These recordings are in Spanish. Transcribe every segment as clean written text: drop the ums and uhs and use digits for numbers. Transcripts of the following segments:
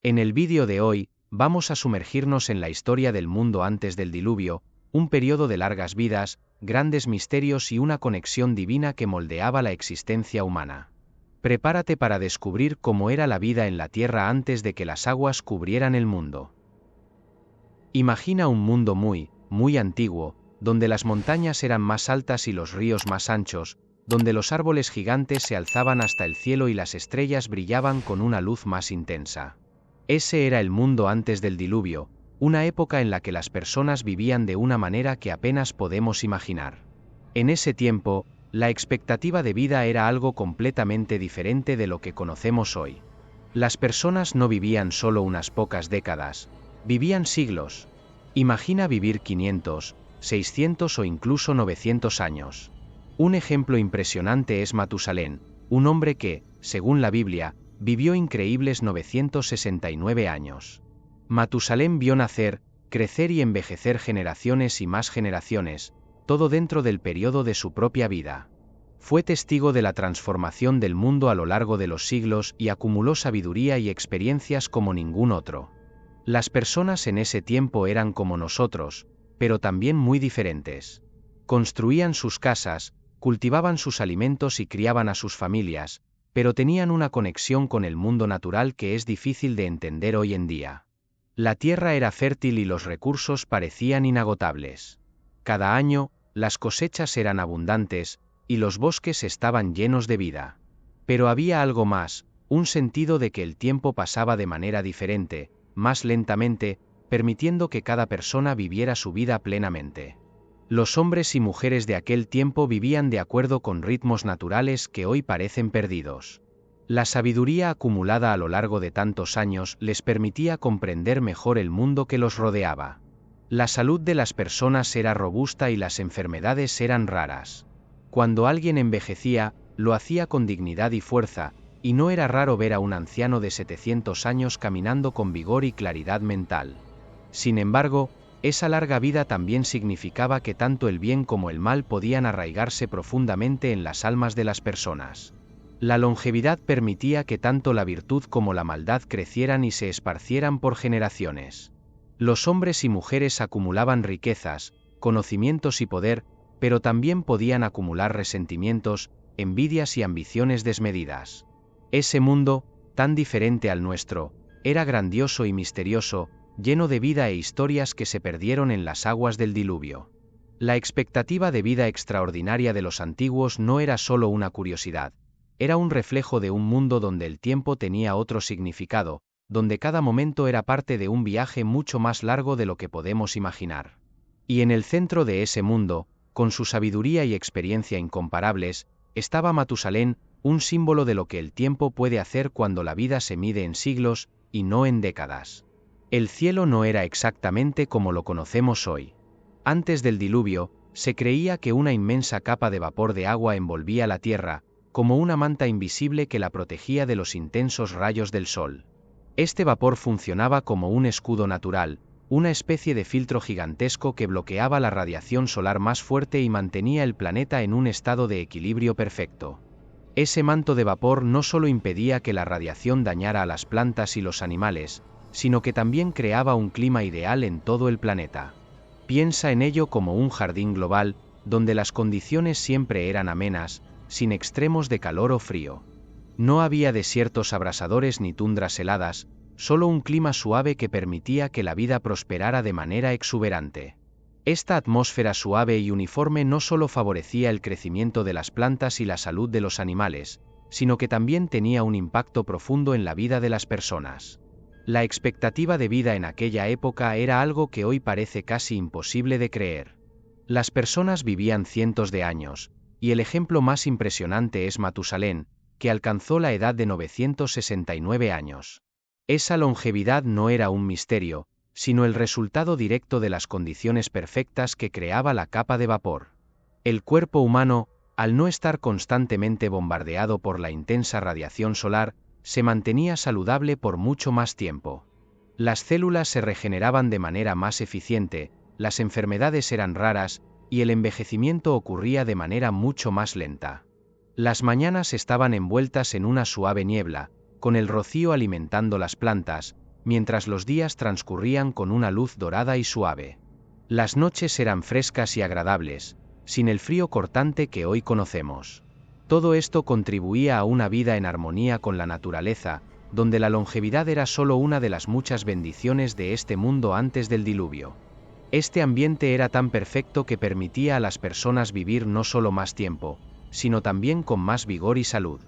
En el vídeo de hoy, vamos a sumergirnos en la historia del mundo antes del diluvio, un periodo de largas vidas, grandes misterios y una conexión divina que moldeaba la existencia humana. Prepárate para descubrir cómo era la vida en la Tierra antes de que las aguas cubrieran el mundo. Imagina un mundo muy antiguo, donde las montañas eran más altas y los ríos más anchos, donde los árboles gigantes se alzaban hasta el cielo y las estrellas brillaban con una luz más intensa. Ese era el mundo antes del diluvio, una época en la que las personas vivían de una manera que apenas podemos imaginar. En ese tiempo, la expectativa de vida era algo completamente diferente de lo que conocemos hoy. Las personas no vivían solo unas pocas décadas, vivían siglos. Imagina vivir 500, 600 o incluso 900 años. Un ejemplo impresionante es Matusalén, un hombre que, según la Biblia, vivió increíbles 969 años. Matusalén vio nacer, crecer y envejecer generaciones y más generaciones, todo dentro del periodo de su propia vida. Fue testigo de la transformación del mundo a lo largo de los siglos y acumuló sabiduría y experiencias como ningún otro. Las personas en ese tiempo eran como nosotros, pero también muy diferentes. Construían sus casas, cultivaban sus alimentos y criaban a sus familias, pero tenían una conexión con el mundo natural que es difícil de entender hoy en día. La tierra era fértil y los recursos parecían inagotables. Cada año, las cosechas eran abundantes, y los bosques estaban llenos de vida. Pero había algo más, un sentido de que el tiempo pasaba de manera diferente, más lentamente, permitiendo que cada persona viviera su vida plenamente. Los hombres y mujeres de aquel tiempo vivían de acuerdo con ritmos naturales que hoy parecen perdidos. La sabiduría acumulada a lo largo de tantos años les permitía comprender mejor el mundo que los rodeaba. La salud de las personas era robusta y las enfermedades eran raras. Cuando alguien envejecía, lo hacía con dignidad y fuerza, y no era raro ver a un anciano de 700 años caminando con vigor y claridad mental. Sin embargo, esa larga vida también significaba que tanto el bien como el mal podían arraigarse profundamente en las almas de las personas. La longevidad permitía que tanto la virtud como la maldad crecieran y se esparcieran por generaciones. Los hombres y mujeres acumulaban riquezas, conocimientos y poder, pero también podían acumular resentimientos, envidias y ambiciones desmedidas. Ese mundo, tan diferente al nuestro, era grandioso y misterioso, lleno de vida e historias que se perdieron en las aguas del diluvio. La expectativa de vida extraordinaria de los antiguos no era solo una curiosidad, era un reflejo de un mundo donde el tiempo tenía otro significado, donde cada momento era parte de un viaje mucho más largo de lo que podemos imaginar. Y en el centro de ese mundo, con su sabiduría y experiencia incomparables, estaba Matusalén, un símbolo de lo que el tiempo puede hacer cuando la vida se mide en siglos, y no en décadas. El cielo no era exactamente como lo conocemos hoy. Antes del diluvio, se creía que una inmensa capa de vapor de agua envolvía la tierra, como una manta invisible que la protegía de los intensos rayos del sol. Este vapor funcionaba como un escudo natural, una especie de filtro gigantesco que bloqueaba la radiación solar más fuerte y mantenía el planeta en un estado de equilibrio perfecto. Ese manto de vapor no solo impedía que la radiación dañara a las plantas y los animales, sino que también creaba un clima ideal en todo el planeta. Piensa en ello como un jardín global, donde las condiciones siempre eran amenas, sin extremos de calor o frío. No había desiertos abrasadores ni tundras heladas, solo un clima suave que permitía que la vida prosperara de manera exuberante. Esta atmósfera suave y uniforme no solo favorecía el crecimiento de las plantas y la salud de los animales, sino que también tenía un impacto profundo en la vida de las personas. La expectativa de vida en aquella época era algo que hoy parece casi imposible de creer. Las personas vivían cientos de años, y el ejemplo más impresionante es Matusalén, que alcanzó la edad de 969 años. Esa longevidad no era un misterio, sino el resultado directo de las condiciones perfectas que creaba la capa de vapor. El cuerpo humano, al no estar constantemente bombardeado por la intensa radiación solar, se mantenía saludable por mucho más tiempo. Las células se regeneraban de manera más eficiente, las enfermedades eran raras, y el envejecimiento ocurría de manera mucho más lenta. Las mañanas estaban envueltas en una suave niebla, con el rocío alimentando las plantas, mientras los días transcurrían con una luz dorada y suave. Las noches eran frescas y agradables, sin el frío cortante que hoy conocemos. Todo esto contribuía a una vida en armonía con la naturaleza, donde la longevidad era solo una de las muchas bendiciones de este mundo antes del diluvio. Este ambiente era tan perfecto que permitía a las personas vivir no solo más tiempo, sino también con más vigor y salud.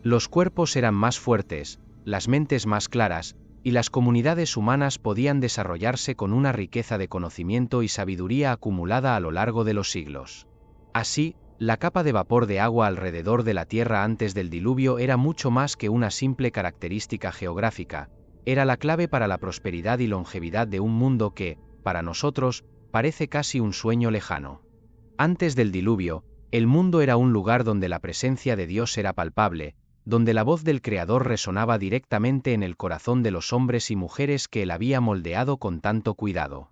Los cuerpos eran más fuertes, las mentes más claras, y las comunidades humanas podían desarrollarse con una riqueza de conocimiento y sabiduría acumulada a lo largo de los siglos. Así, la capa de vapor de agua alrededor de la Tierra antes del diluvio era mucho más que una simple característica geográfica, era la clave para la prosperidad y longevidad de un mundo que, para nosotros, parece casi un sueño lejano. Antes del diluvio, el mundo era un lugar donde la presencia de Dios era palpable, donde la voz del Creador resonaba directamente en el corazón de los hombres y mujeres que él había moldeado con tanto cuidado.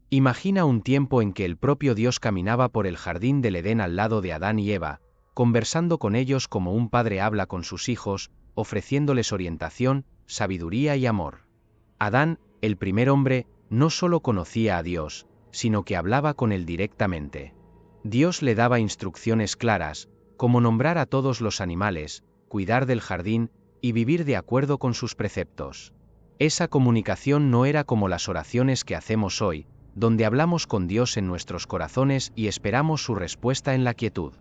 Imagina un tiempo en que el propio Dios caminaba por el jardín del Edén al lado de Adán y Eva, conversando con ellos como un padre habla con sus hijos, ofreciéndoles orientación, sabiduría y amor. Adán, el primer hombre, no solo conocía a Dios, sino que hablaba con él directamente. Dios le daba instrucciones claras, como nombrar a todos los animales, cuidar del jardín, y vivir de acuerdo con sus preceptos. Esa comunicación no era como las oraciones que hacemos hoy, donde hablamos con Dios en nuestros corazones y esperamos su respuesta en la quietud.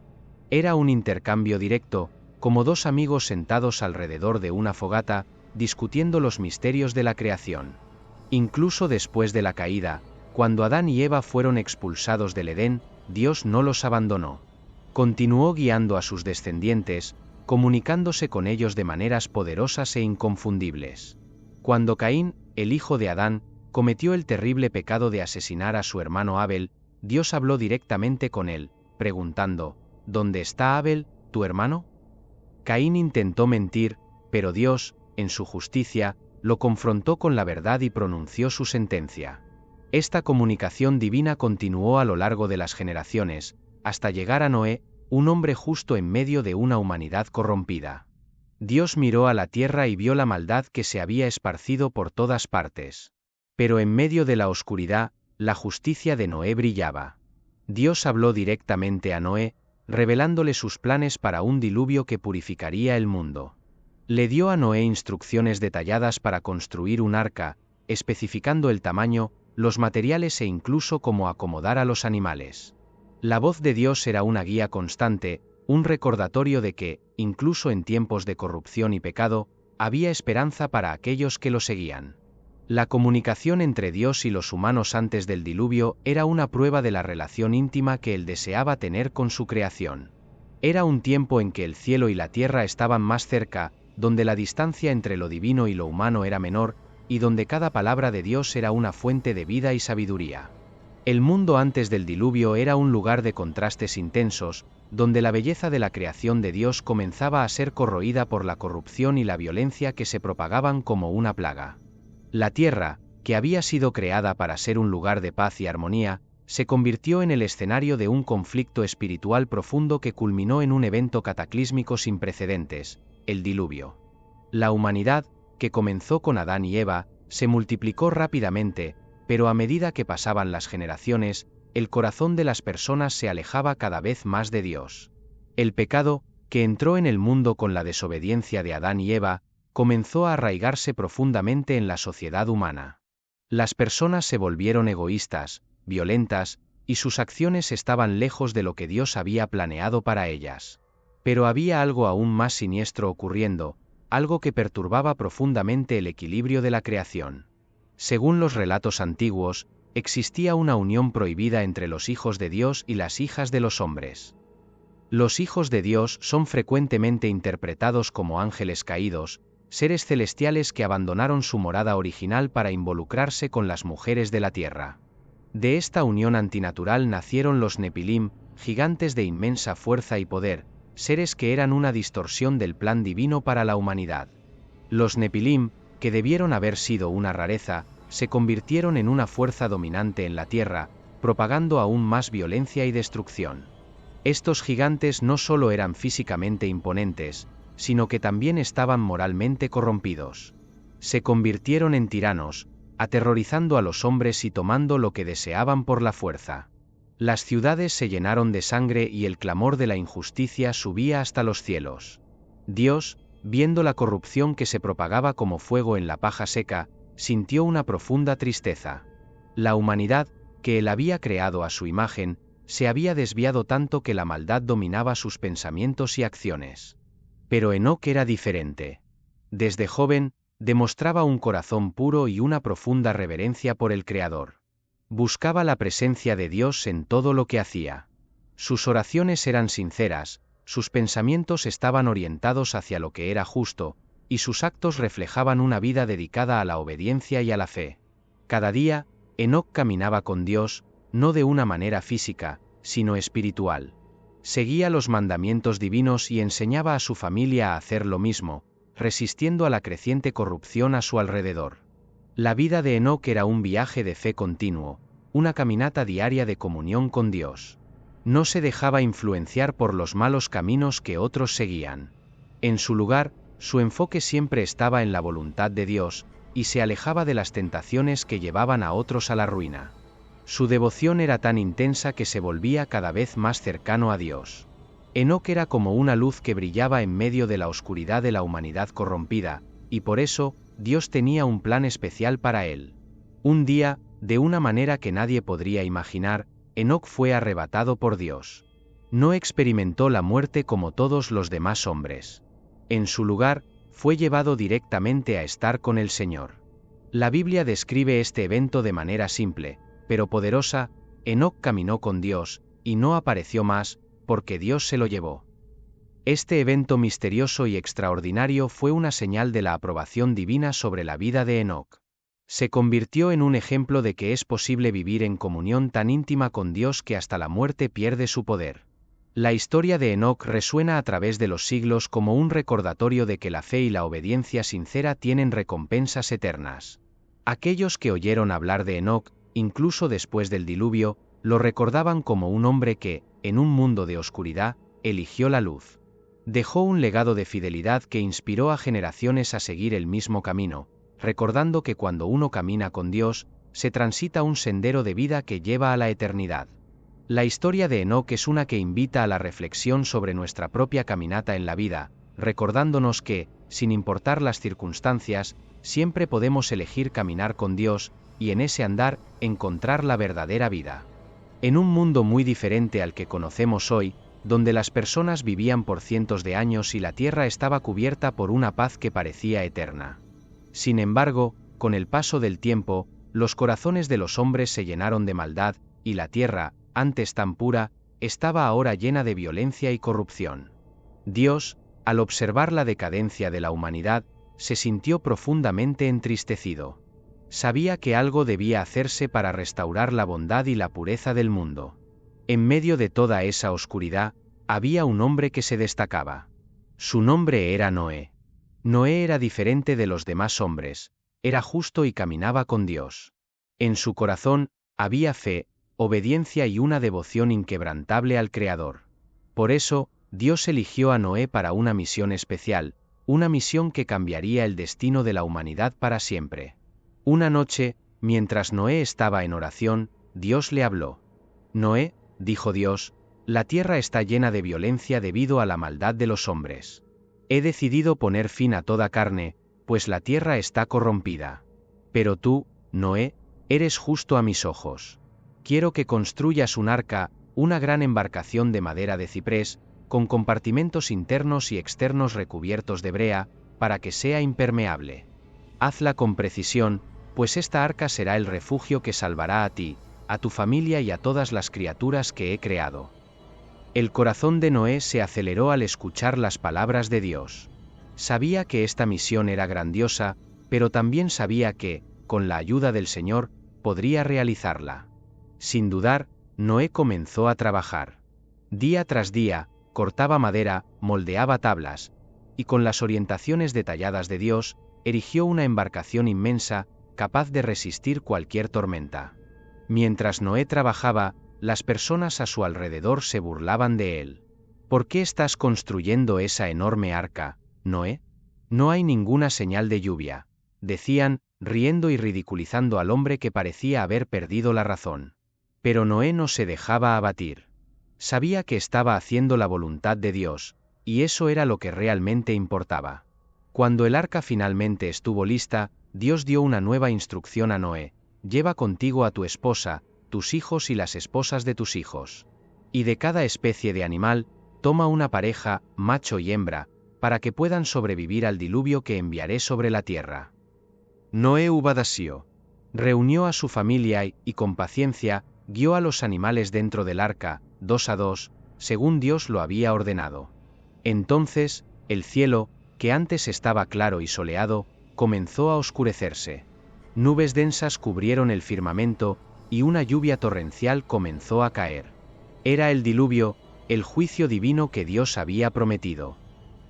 Era un intercambio directo, como dos amigos sentados alrededor de una fogata, discutiendo los misterios de la creación. Incluso después de la caída, cuando Adán y Eva fueron expulsados del Edén, Dios no los abandonó. Continuó guiando a sus descendientes, comunicándose con ellos de maneras poderosas e inconfundibles. Cuando Caín, el hijo de Adán, cometió el terrible pecado de asesinar a su hermano Abel, Dios habló directamente con él, preguntando: ¿Dónde está Abel, tu hermano? Caín intentó mentir, pero Dios, en su justicia, lo confrontó con la verdad y pronunció su sentencia. Esta comunicación divina continuó a lo largo de las generaciones, hasta llegar a Noé, un hombre justo en medio de una humanidad corrompida. Dios miró a la tierra y vio la maldad que se había esparcido por todas partes. Pero en medio de la oscuridad, la justicia de Noé brillaba. Dios habló directamente a Noé, revelándole sus planes para un diluvio que purificaría el mundo. Le dio a Noé instrucciones detalladas para construir un arca, especificando el tamaño, los materiales e incluso cómo acomodar a los animales. La voz de Dios era una guía constante, un recordatorio de que, incluso en tiempos de corrupción y pecado, había esperanza para aquellos que lo seguían. La comunicación entre Dios y los humanos antes del diluvio era una prueba de la relación íntima que él deseaba tener con su creación. Era un tiempo en que el cielo y la tierra estaban más cerca, donde la distancia entre lo divino y lo humano era menor, y donde cada palabra de Dios era una fuente de vida y sabiduría. El mundo antes del diluvio era un lugar de contrastes intensos, donde la belleza de la creación de Dios comenzaba a ser corroída por la corrupción y la violencia que se propagaban como una plaga. La tierra, que había sido creada para ser un lugar de paz y armonía, se convirtió en el escenario de un conflicto espiritual profundo que culminó en un evento cataclísmico sin precedentes, el diluvio. La humanidad, que comenzó con Adán y Eva, se multiplicó rápidamente, pero a medida que pasaban las generaciones, el corazón de las personas se alejaba cada vez más de Dios. El pecado, que entró en el mundo con la desobediencia de Adán y Eva, comenzó a arraigarse profundamente en la sociedad humana. Las personas se volvieron egoístas, violentas, y sus acciones estaban lejos de lo que Dios había planeado para ellas. Pero había algo aún más siniestro ocurriendo, algo que perturbaba profundamente el equilibrio de la creación. Según los relatos antiguos, existía una unión prohibida entre los hijos de Dios y las hijas de los hombres. Los hijos de Dios son frecuentemente interpretados como ángeles caídos, seres celestiales que abandonaron su morada original para involucrarse con las mujeres de la tierra. De esta unión antinatural nacieron los Nepilim, gigantes de inmensa fuerza y poder, seres que eran una distorsión del plan divino para la humanidad. Los Nepilim, que debieron haber sido una rareza, se convirtieron en una fuerza dominante en la tierra, propagando aún más violencia y destrucción. Estos gigantes no solo eran físicamente imponentes, sino que también estaban moralmente corrompidos. Se convirtieron en tiranos, aterrorizando a los hombres y tomando lo que deseaban por la fuerza. Las ciudades se llenaron de sangre y el clamor de la injusticia subía hasta los cielos. Dios, viendo la corrupción que se propagaba como fuego en la paja seca, sintió una profunda tristeza. La humanidad, que él había creado a su imagen, se había desviado tanto que la maldad dominaba sus pensamientos y acciones. Pero Enoc era diferente. Desde joven, demostraba un corazón puro y una profunda reverencia por el Creador. Buscaba la presencia de Dios en todo lo que hacía. Sus oraciones eran sinceras, sus pensamientos estaban orientados hacia lo que era justo, y sus actos reflejaban una vida dedicada a la obediencia y a la fe. Cada día, Enoc caminaba con Dios, no de una manera física, sino espiritual. Seguía los mandamientos divinos y enseñaba a su familia a hacer lo mismo, resistiendo a la creciente corrupción a su alrededor. La vida de Enoc era un viaje de fe continuo, una caminata diaria de comunión con Dios. No se dejaba influenciar por los malos caminos que otros seguían. En su lugar, su enfoque siempre estaba en la voluntad de Dios, y se alejaba de las tentaciones que llevaban a otros a la ruina. Su devoción era tan intensa que se volvía cada vez más cercano a Dios. Enoc era como una luz que brillaba en medio de la oscuridad de la humanidad corrompida, y por eso, Dios tenía un plan especial para él. Un día, de una manera que nadie podría imaginar, Enoc fue arrebatado por Dios. No experimentó la muerte como todos los demás hombres. En su lugar, fue llevado directamente a estar con el Señor. La Biblia describe este evento de manera simple, pero poderosa. Enoc caminó con Dios, y no apareció más, porque Dios se lo llevó. Este evento misterioso y extraordinario fue una señal de la aprobación divina sobre la vida de Enoc. Se convirtió en un ejemplo de que es posible vivir en comunión tan íntima con Dios que hasta la muerte pierde su poder. La historia de Enoc resuena a través de los siglos como un recordatorio de que la fe y la obediencia sincera tienen recompensas eternas. Aquellos que oyeron hablar de Enoc, incluso después del diluvio, lo recordaban como un hombre que, en un mundo de oscuridad, eligió la luz. Dejó un legado de fidelidad que inspiró a generaciones a seguir el mismo camino, recordando que cuando uno camina con Dios, se transita un sendero de vida que lleva a la eternidad. La historia de Enoc es una que invita a la reflexión sobre nuestra propia caminata en la vida, recordándonos que, sin importar las circunstancias, siempre podemos elegir caminar con Dios, y en ese andar, encontrar la verdadera vida. En un mundo muy diferente al que conocemos hoy, donde las personas vivían por cientos de años y la tierra estaba cubierta por una paz que parecía eterna. Sin embargo, con el paso del tiempo, los corazones de los hombres se llenaron de maldad, y la tierra, antes tan pura, estaba ahora llena de violencia y corrupción. Dios, al observar la decadencia de la humanidad, se sintió profundamente entristecido. Sabía que algo debía hacerse para restaurar la bondad y la pureza del mundo. En medio de toda esa oscuridad, había un hombre que se destacaba. Su nombre era Noé. Noé era diferente de los demás hombres, era justo y caminaba con Dios. En su corazón, había fe, obediencia y una devoción inquebrantable al Creador. Por eso, Dios eligió a Noé para una misión especial, una misión que cambiaría el destino de la humanidad para siempre. Una noche, mientras Noé estaba en oración, Dios le habló. Noé, dijo Dios, la tierra está llena de violencia debido a la maldad de los hombres. He decidido poner fin a toda carne, pues la tierra está corrompida. Pero tú, Noé, eres justo a mis ojos. Quiero que construyas un arca, una gran embarcación de madera de ciprés, con compartimentos internos y externos recubiertos de brea, para que sea impermeable. Hazla con precisión, pues esta arca será el refugio que salvará a ti, a tu familia y a todas las criaturas que he creado. El corazón de Noé se aceleró al escuchar las palabras de Dios. Sabía que esta misión era grandiosa, pero también sabía que, con la ayuda del Señor, podría realizarla. Sin dudar, Noé comenzó a trabajar. Día tras día, cortaba madera, moldeaba tablas, y con las orientaciones detalladas de Dios, erigió una embarcación inmensa, capaz de resistir cualquier tormenta. Mientras Noé trabajaba, las personas a su alrededor se burlaban de él. ¿Por qué estás construyendo esa enorme arca, Noé? No hay ninguna señal de lluvia. decían, riendo y ridiculizando al hombre que parecía haber perdido la razón. Pero Noé no se dejaba abatir. Sabía que estaba haciendo la voluntad de Dios, y eso era lo que realmente importaba. Cuando el arca finalmente estuvo lista, Dios dio una nueva instrucción a Noé: lleva contigo a tu esposa, tus hijos y las esposas de tus hijos. Y de cada especie de animal, toma una pareja, macho y hembra, para que puedan sobrevivir al diluvio que enviaré sobre la tierra. Noé obedeció. Reunió a su familia y con paciencia, guió a los animales dentro del arca, 2 a 2, según Dios lo había ordenado. Entonces, el cielo, que antes estaba claro y soleado, comenzó a oscurecerse. Nubes densas cubrieron el firmamento, y una lluvia torrencial comenzó a caer. Era el diluvio, el juicio divino que Dios había prometido.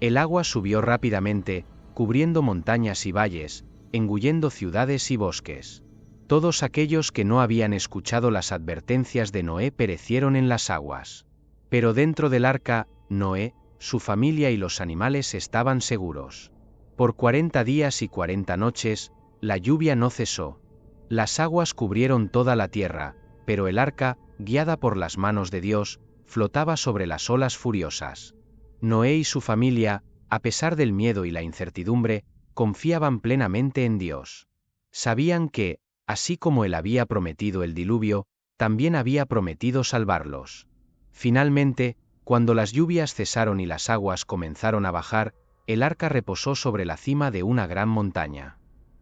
El agua subió rápidamente, cubriendo montañas y valles, engullendo ciudades y bosques. Todos aquellos que no habían escuchado las advertencias de Noé perecieron en las aguas. Pero dentro del arca, Noé, su familia y los animales estaban seguros. Por 40 días y 40 noches, la lluvia no cesó. Las aguas cubrieron toda la tierra, pero el arca, guiada por las manos de Dios, flotaba sobre las olas furiosas. Noé y su familia, a pesar del miedo y la incertidumbre, confiaban plenamente en Dios. Sabían que, así como Él había prometido el diluvio, también había prometido salvarlos. Finalmente, cuando las lluvias cesaron y las aguas comenzaron a bajar, el arca reposó sobre la cima de una gran montaña.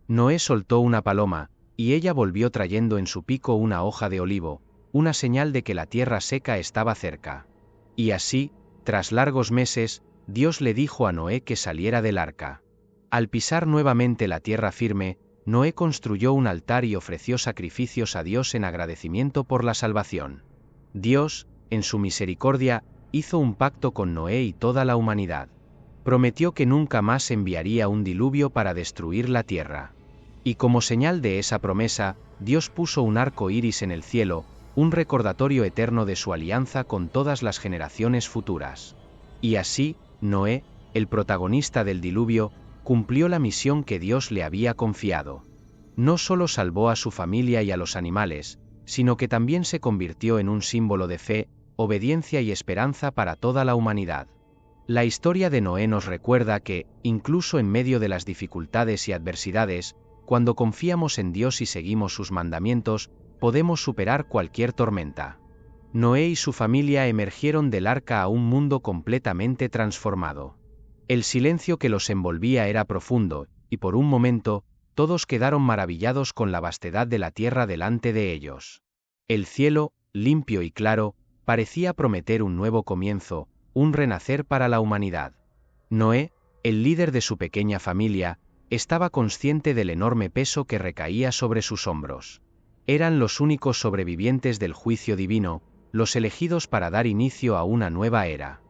Noé soltó una paloma, y ella volvió trayendo en su pico una hoja de olivo, una señal de que la tierra seca estaba cerca. Y así, tras largos meses, Dios le dijo a Noé que saliera del arca. Al pisar nuevamente la tierra firme, Noé construyó un altar y ofreció sacrificios a Dios en agradecimiento por la salvación. Dios, en su misericordia, hizo un pacto con Noé y toda la humanidad. Prometió que nunca más enviaría un diluvio para destruir la tierra. Y como señal de esa promesa, Dios puso un arco iris en el cielo, un recordatorio eterno de su alianza con todas las generaciones futuras. Y así, Noé, el protagonista del diluvio, cumplió la misión que Dios le había confiado. No solo salvó a su familia y a los animales, sino que también se convirtió en un símbolo de fe, obediencia y esperanza para toda la humanidad. La historia de Noé nos recuerda que, incluso en medio de las dificultades y adversidades, cuando confiamos en Dios y seguimos sus mandamientos, podemos superar cualquier tormenta. Noé y su familia emergieron del arca a un mundo completamente transformado. El silencio que los envolvía era profundo, y por un momento, todos quedaron maravillados con la vastedad de la tierra delante de ellos. El cielo, limpio y claro, parecía prometer un nuevo comienzo, un renacer para la humanidad. Noé, el líder de su pequeña familia, estaba consciente del enorme peso que recaía sobre sus hombros. Eran los únicos sobrevivientes del juicio divino, los elegidos para dar inicio a una nueva era.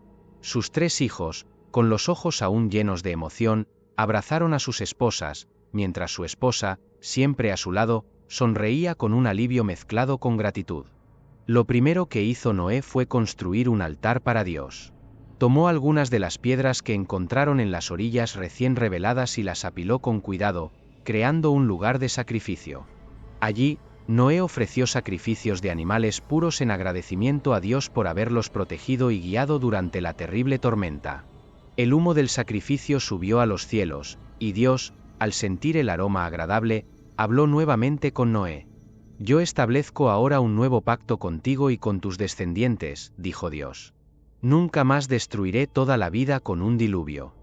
Sus 3 hijos, con los ojos aún llenos de emoción, abrazaron a sus esposas, mientras su esposa, siempre a su lado, sonreía con un alivio mezclado con gratitud. Lo primero que hizo Noé fue construir un altar para Dios. Tomó algunas de las piedras que encontraron en las orillas recién reveladas y las apiló con cuidado, creando un lugar de sacrificio. Allí, Noé ofreció sacrificios de animales puros en agradecimiento a Dios por haberlos protegido y guiado durante la terrible tormenta. El humo del sacrificio subió a los cielos, y Dios, al sentir el aroma agradable, habló nuevamente con Noé. «Yo establezco ahora un nuevo pacto contigo y con tus descendientes», dijo Dios. «Nunca más destruiré toda la vida con un diluvio.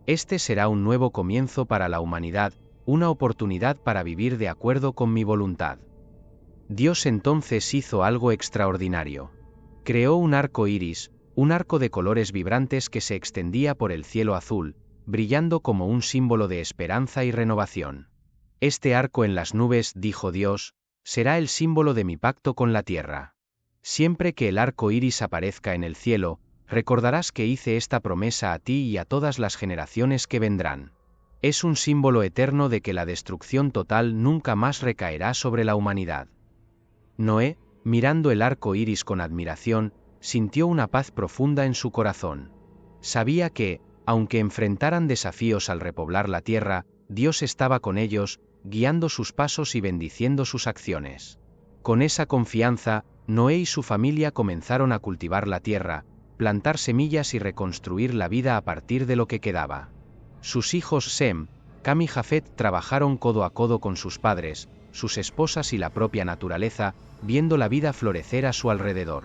Este será un nuevo comienzo para la humanidad, una oportunidad para vivir de acuerdo con mi voluntad». Dios entonces hizo algo extraordinario. Creó un arco iris, un arco de colores vibrantes que se extendía por el cielo azul, brillando como un símbolo de esperanza y renovación. «Este arco en las nubes», dijo Dios, «será el símbolo de mi pacto con la tierra. Siempre que el arco iris aparezca en el cielo, recordarás que hice esta promesa a ti y a todas las generaciones que vendrán. Es un símbolo eterno de que la destrucción total nunca más recaerá sobre la humanidad». Noé, mirando el arco iris con admiración, sintió una paz profunda en su corazón. Sabía que, aunque enfrentaran desafíos al repoblar la tierra, Dios estaba con ellos, guiando sus pasos y bendiciendo sus acciones. Con esa confianza, Noé y su familia comenzaron a cultivar la tierra, plantar semillas y reconstruir la vida a partir de lo que quedaba. Sus hijos Sem, Cam y Jafet trabajaron codo a codo con sus padres, sus esposas y la propia naturaleza, viendo la vida florecer a su alrededor.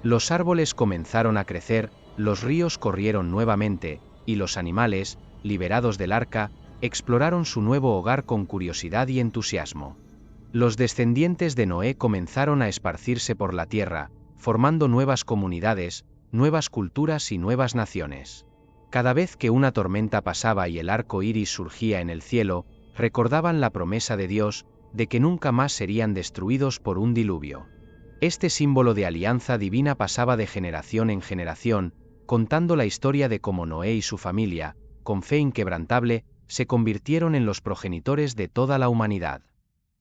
Los árboles comenzaron a crecer, los ríos corrieron nuevamente, y los animales, liberados del arca, exploraron su nuevo hogar con curiosidad y entusiasmo. Los descendientes de Noé comenzaron a esparcirse por la tierra, formando nuevas comunidades, nuevas culturas y nuevas naciones. Cada vez que una tormenta pasaba y el arco iris surgía en el cielo, recordaban la promesa de Dios de que nunca más serían destruidos por un diluvio. Este símbolo de alianza divina pasaba de generación en generación, contando la historia de cómo Noé y su familia, con fe inquebrantable, se convirtieron en los progenitores de toda la humanidad.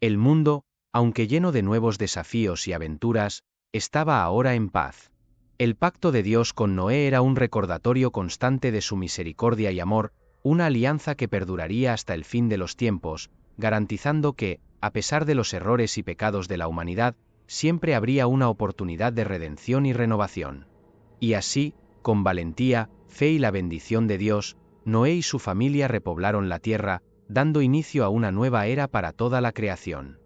El mundo, aunque lleno de nuevos desafíos y aventuras, estaba ahora en paz. El pacto de Dios con Noé era un recordatorio constante de su misericordia y amor, una alianza que perduraría hasta el fin de los tiempos, garantizando que, a pesar de los errores y pecados de la humanidad, siempre habría una oportunidad de redención y renovación. Y así, con valentía, fe y la bendición de Dios, Noé y su familia repoblaron la tierra, dando inicio a una nueva era para toda la creación.